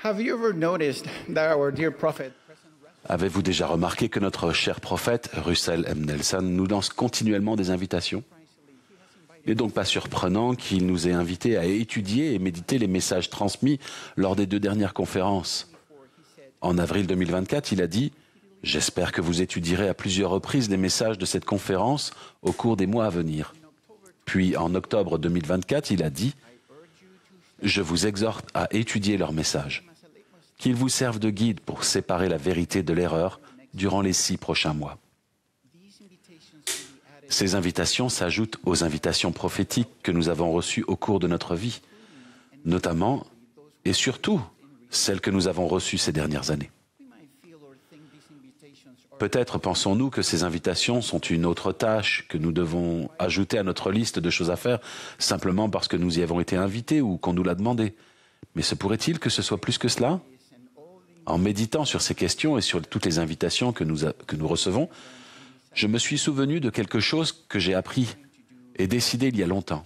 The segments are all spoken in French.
Have you ever noticed that our dear prophet Avez-vous déjà remarqué que notre cher prophète, Russell M. Nelson, nous lance continuellement des invitations? Il n'est donc pas surprenant qu'il nous ait invités à étudier et méditer les messages transmis lors des 2 dernières conférences. En avril 2024, il a dit « J'espère que vous étudierez à plusieurs reprises les messages de cette conférence au cours des mois à venir. » Puis en octobre 2024, il a dit « Je vous exhorte à étudier leurs messages, qu'ils vous servent de guide pour séparer la vérité de l'erreur durant les 6 prochains mois. » Ces invitations s'ajoutent aux invitations prophétiques que nous avons reçues au cours de notre vie, notamment et surtout celles que nous avons reçues ces dernières années. Peut-être pensons-nous que ces invitations sont une autre tâche que nous devons ajouter à notre liste de choses à faire simplement parce que nous y avons été invités ou qu'on nous l'a demandé. Mais se pourrait-il que ce soit plus que cela? En méditant sur ces questions et sur toutes les invitations que nous recevons, je me suis souvenu de quelque chose que j'ai appris et décidé il y a longtemps.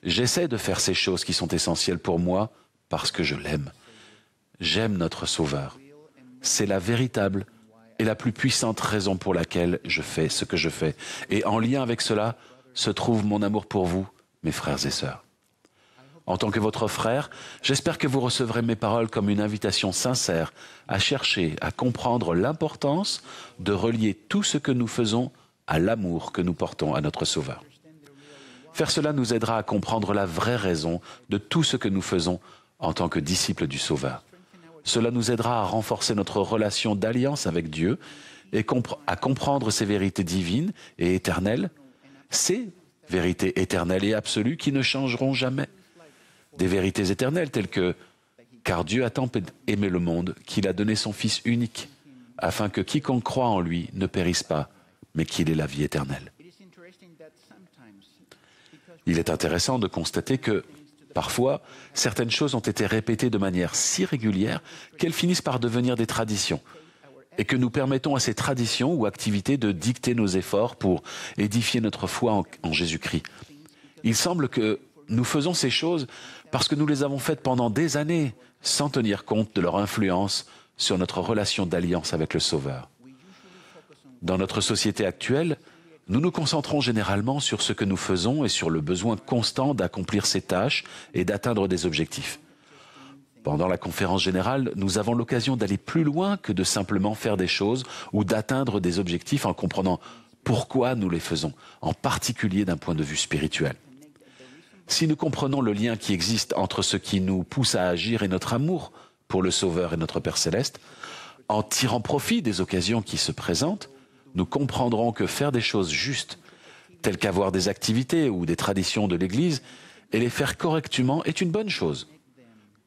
J'essaie de faire ces choses qui sont essentielles pour moi parce que je l'aime. J'aime notre Sauveur. C'est la véritable et la plus puissante raison pour laquelle je fais ce que je fais. Et en lien avec cela se trouve mon amour pour vous, mes frères et sœurs. En tant que votre frère, j'espère que vous recevrez mes paroles comme une invitation sincère à chercher, à comprendre l'importance de relier tout ce que nous faisons à l'amour que nous portons à notre Sauveur. Faire cela nous aidera à comprendre la vraie raison de tout ce que nous faisons en tant que disciples du Sauveur. Cela nous aidera à renforcer notre relation d'alliance avec Dieu et à comprendre ces vérités divines et éternelles, ces vérités éternelles et absolues qui ne changeront jamais. Des vérités éternelles telles que « Car Dieu a tant aimé le monde qu'il a donné son Fils unique, afin que quiconque croit en lui ne périsse pas, mais qu'il ait la vie éternelle. » Il est intéressant de constater que, parfois, certaines choses ont été répétées de manière si régulière qu'elles finissent par devenir des traditions, et que nous permettons à ces traditions ou activités de dicter nos efforts pour édifier notre foi en Jésus-Christ. Il semble que nous faisons ces choses parce que nous les avons faites pendant des années, sans tenir compte de leur influence sur notre relation d'alliance avec le Sauveur. Dans notre société actuelle, nous nous concentrons généralement sur ce que nous faisons et sur le besoin constant d'accomplir ces tâches et d'atteindre des objectifs. Pendant la conférence générale, nous avons l'occasion d'aller plus loin que de simplement faire des choses ou d'atteindre des objectifs en comprenant pourquoi nous les faisons, en particulier d'un point de vue spirituel. Si nous comprenons le lien qui existe entre ce qui nous pousse à agir et notre amour pour le Sauveur et notre Père Céleste, en tirant profit des occasions qui se présentent, nous comprendrons que faire des choses justes, telles qu'avoir des activités ou des traditions de l'Église, et les faire correctement est une bonne chose,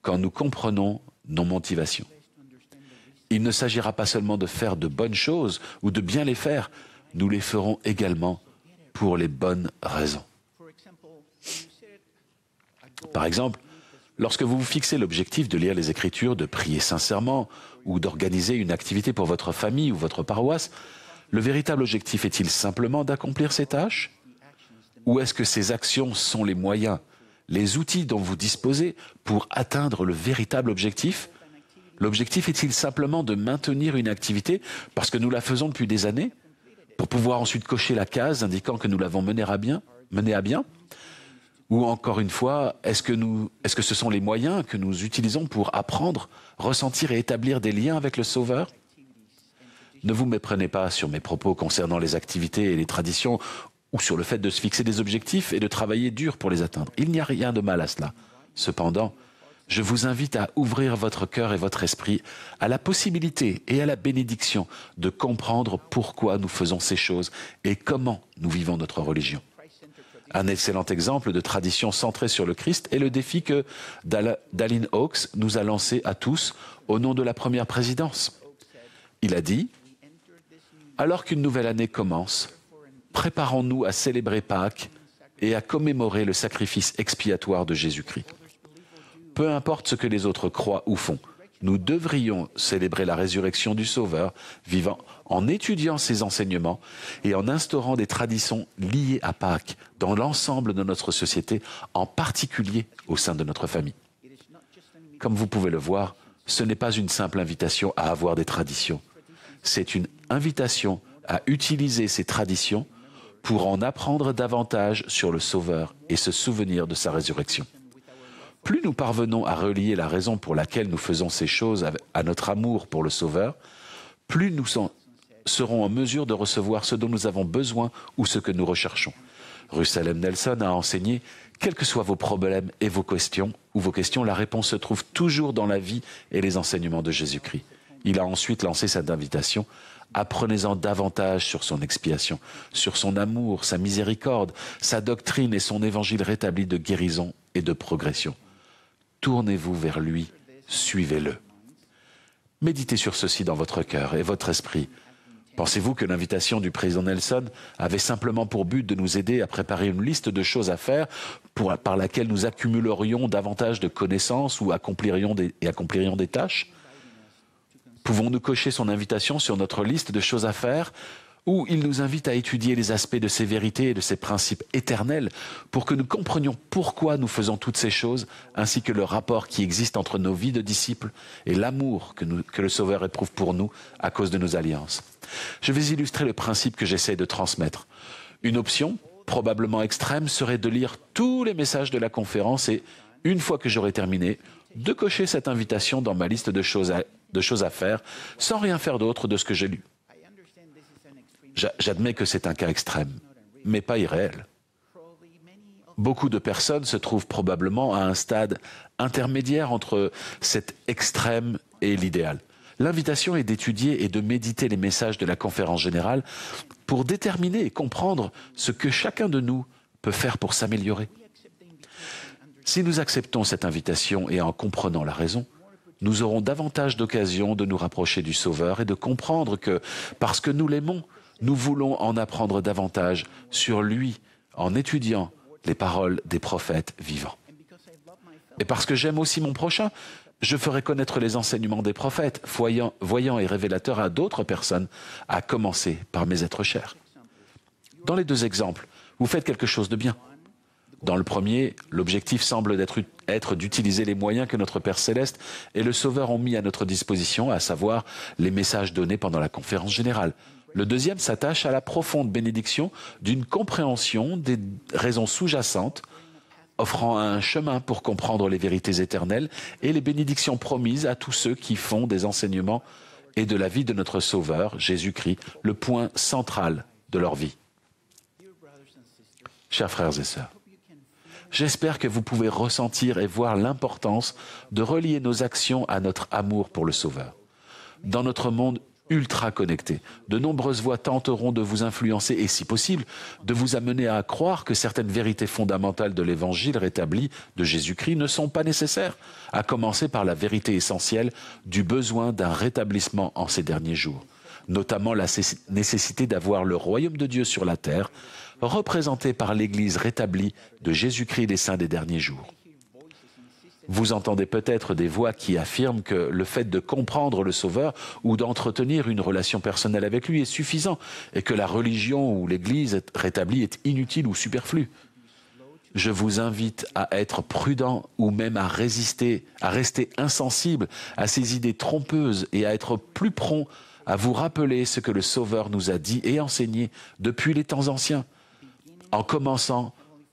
quand nous comprenons nos motivations. Il ne s'agira pas seulement de faire de bonnes choses ou de bien les faire, nous les ferons également pour les bonnes raisons. Par exemple, lorsque vous vous fixez l'objectif de lire les Écritures, de prier sincèrement ou d'organiser une activité pour votre famille ou votre paroisse, le véritable objectif est-il simplement d'accomplir ces tâches? Ou est-ce que ces actions sont les moyens, les outils dont vous disposez pour atteindre le véritable objectif? L'objectif est-il simplement de maintenir une activité parce que nous la faisons depuis des années, pour pouvoir ensuite cocher la case indiquant que nous l'avons menée à bien? Ou encore une fois, est-ce que ce sont les moyens que nous utilisons pour apprendre, ressentir et établir des liens avec le Sauveur? Ne vous méprenez pas sur mes propos concernant les activités et les traditions ou sur le fait de se fixer des objectifs et de travailler dur pour les atteindre. Il n'y a rien de mal à cela. Cependant, je vous invite à ouvrir votre cœur et votre esprit à la possibilité et à la bénédiction de comprendre pourquoi nous faisons ces choses et comment nous vivons notre religion. Un excellent exemple de tradition centrée sur le Christ est le défi que Dallin Oaks nous a lancé à tous au nom de la première présidence. Il a dit « Alors qu'une nouvelle année commence, préparons-nous à célébrer Pâques et à commémorer le sacrifice expiatoire de Jésus-Christ. Peu importe ce que les autres croient ou font, nous devrions célébrer la résurrection du Sauveur vivant en étudiant ses enseignements et en instaurant des traditions liées à Pâques dans l'ensemble de notre société, en particulier au sein de notre famille. Comme vous pouvez le voir, ce n'est pas une simple invitation à avoir des traditions. C'est une invitation à utiliser ces traditions pour en apprendre davantage sur le Sauveur et se souvenir de sa résurrection. Plus nous parvenons à relier la raison pour laquelle nous faisons ces choses à notre amour pour le Sauveur, plus nous serons en mesure de recevoir ce dont nous avons besoin ou ce que nous recherchons. Russell M. Nelson a enseigné, quels que soient vos problèmes et vos questions, la réponse se trouve toujours dans la vie et les enseignements de Jésus-Christ. Il a ensuite lancé cette invitation. Apprenez-en davantage sur son expiation, sur son amour, sa miséricorde, sa doctrine et son évangile rétabli de guérison et de progression. Tournez-vous vers lui, suivez-le. Méditez sur ceci dans votre cœur et votre esprit. Pensez-vous que l'invitation du président Nelson avait simplement pour but de nous aider à préparer une liste de choses à faire par laquelle nous accumulerions davantage de connaissances ou accomplirions des tâches ? Pouvons-nous cocher son invitation sur notre liste de choses à faire, ou il nous invite à étudier les aspects de ses vérités et de ses principes éternels pour que nous comprenions pourquoi nous faisons toutes ces choses, ainsi que le rapport qui existe entre nos vies de disciples et l'amour que le Sauveur éprouve pour nous à cause de nos alliances. Je vais illustrer le principe que j'essaie de transmettre. Une option, probablement extrême, serait de lire tous les messages de la conférence et, une fois que j'aurai terminé, de cocher cette invitation dans ma liste de choses à faire, sans rien faire d'autre de ce que j'ai lu. J'admets que c'est un cas extrême, mais pas irréel. Beaucoup de personnes se trouvent probablement à un stade intermédiaire entre cet extrême et l'idéal. L'invitation est d'étudier et de méditer les messages de la conférence générale pour déterminer et comprendre ce que chacun de nous peut faire pour s'améliorer. Si nous acceptons cette invitation et en comprenant la raison, nous aurons davantage d'occasions de nous rapprocher du Sauveur et de comprendre que, parce que nous l'aimons, nous voulons en apprendre davantage sur lui en étudiant les paroles des prophètes vivants. Et parce que j'aime aussi mon prochain, je ferai connaître les enseignements des prophètes, voyants et révélateurs à d'autres personnes, à commencer par mes êtres chers. Dans les deux exemples, vous faites quelque chose de bien. Dans le premier, l'objectif semble être d'utiliser les moyens que notre Père Céleste et le Sauveur ont mis à notre disposition, à savoir les messages donnés pendant la conférence générale. Le deuxième s'attache à la profonde bénédiction d'une compréhension des raisons sous-jacentes, offrant un chemin pour comprendre les vérités éternelles et les bénédictions promises à tous ceux qui font des enseignements et de la vie de notre Sauveur, Jésus-Christ, le point central de leur vie. Chers frères et sœurs, j'espère que vous pouvez ressentir et voir l'importance de relier nos actions à notre amour pour le Sauveur. Dans notre monde ultra connecté, de nombreuses voix tenteront de vous influencer et, si possible, de vous amener à croire que certaines vérités fondamentales de l'Évangile rétabli de Jésus-Christ ne sont pas nécessaires, à commencer par la vérité essentielle du besoin d'un rétablissement en ces derniers jours, notamment la nécessité d'avoir le royaume de Dieu sur la terre, représenté par l'Église rétablie de Jésus-Christ des saints des derniers jours. Vous entendez peut-être des voix qui affirment que le fait de comprendre le Sauveur ou d'entretenir une relation personnelle avec lui est suffisant et que la religion ou l'Église rétablie est inutile ou superflue. Je vous invite à être prudent ou même à rester insensible à ces idées trompeuses et à être plus prompt à vous rappeler ce que le Sauveur nous a dit et enseigné depuis les temps anciens, en commençant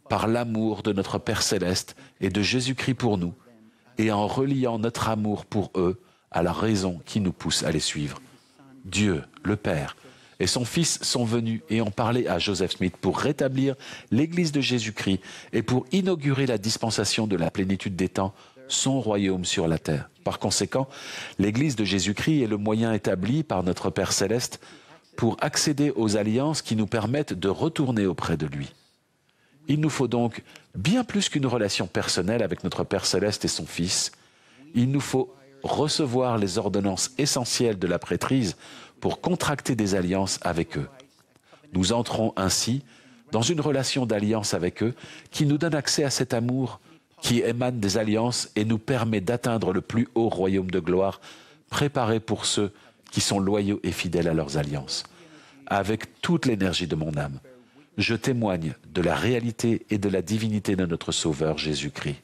par l'amour de notre Père Céleste et de Jésus-Christ pour nous, et en reliant notre amour pour eux à la raison qui nous pousse à les suivre. Dieu, le Père, et son Fils sont venus et ont parlé à Joseph Smith pour rétablir l'Église de Jésus-Christ et pour inaugurer la dispensation de la plénitude des temps, son royaume sur la terre. Par conséquent, l'Église de Jésus-Christ est le moyen établi par notre Père Céleste pour accéder aux alliances qui nous permettent de retourner auprès de lui. Il nous faut donc bien plus qu'une relation personnelle avec notre Père Céleste et son Fils. Il nous faut recevoir les ordonnances essentielles de la prêtrise pour contracter des alliances avec eux. Nous entrons ainsi dans une relation d'alliance avec eux qui nous donne accès à cet amour qui émane des alliances et nous permet d'atteindre le plus haut royaume de gloire préparé pour ceux qui sont loyaux et fidèles à leurs alliances. Avec toute l'énergie de mon âme, je témoigne de la réalité et de la divinité de notre Sauveur Jésus-Christ.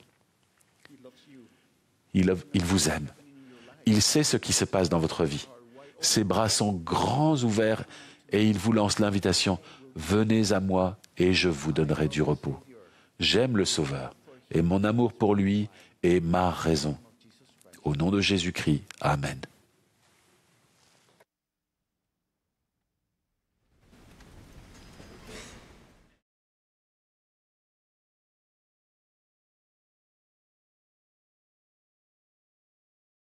Il vous aime Il sait ce qui se passe dans votre vie. Ses bras sont grands ouverts et il vous lance l'invitation « Venez à moi et je vous donnerai du repos ». J'aime le Sauveur et mon amour pour lui est ma raison. Au nom de Jésus-Christ, Amen.